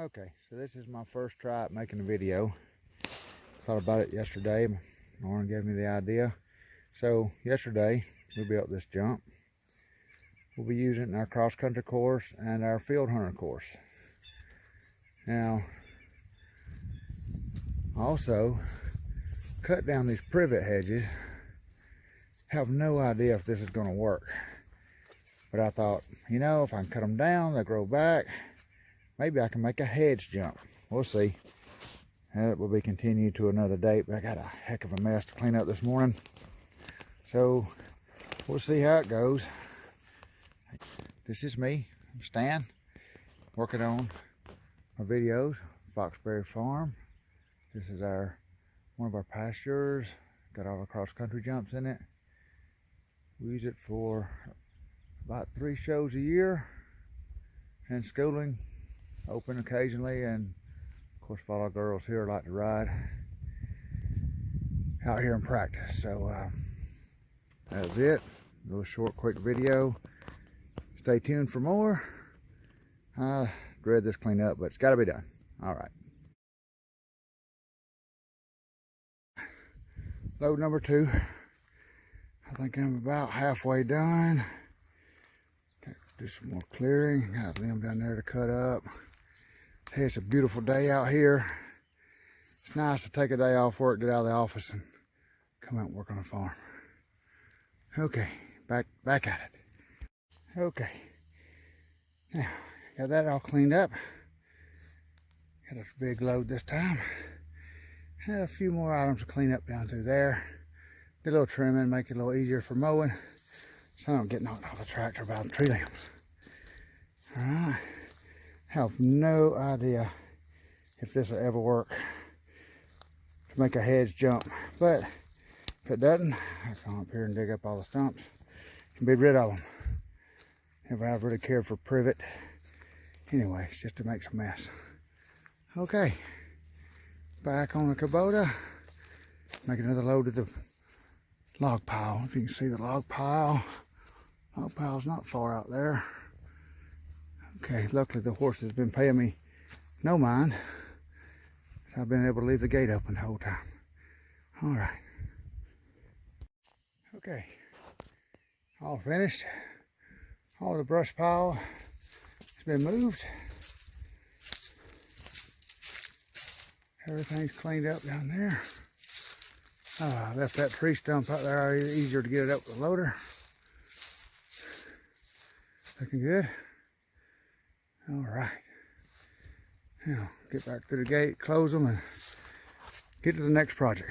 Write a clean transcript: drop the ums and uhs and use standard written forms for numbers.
Okay, so this is my first try at making a video. Thought about it yesterday. Lauren gave me the idea. So yesterday we built this jump. We'll be using it in our cross-country course and our field hunter course. Now, also cut down these privet hedges. Have no idea if this is going to work. But I thought, you know, if I can cut them down, they'll grow back. Maybe I can make a hedge jump. We'll see. That will be continued to another date, but I got a heck of a mess to clean up this morning. So we'll see how it goes. This is me, Stan, working on my videos, Foxberry Farm. This is one of our pastures. Got all the cross-country jumps in it. We use it for about 3 shows a year, and schooling, open occasionally, and of course fellow girls here like to ride out here and practice. So that's it. A little short quick video. Stay tuned for more. I dread this cleanup, but it's got to be done. All right. Load number 2. I think I'm about halfway done. Got to do some more clearing. Got a limb down there to cut up. Hey, it's a beautiful day out here. It's nice to take a day off work, get out of the office, and come out and work on the farm. Okay, back at it. Okay, now got that all cleaned up. Got a big load this time. Had a few more items to clean up down through there. Did a little trimming, make it a little easier for mowing, so I don't get knocked off the tractor by the tree limbs. All right. Have no idea if this will ever work to make a hedge jump, but if it doesn't, I come up here and dig up all the stumps and be rid of them. Never have really cared for privet. Anyway, it's just to make some mess. Okay, back on the Kubota, make another load of the log pile. If you can see the log pile's not far out there. Okay, luckily the horse has been paying me no mind, so I've been able to leave the gate open the whole time. All right. Okay, all finished. All the brush pile has been moved. Everything's cleaned up down there. I left that tree stump out there, easier to get it up with the loader. Looking good. All right, now get back to the gate, close them, and get to the next project.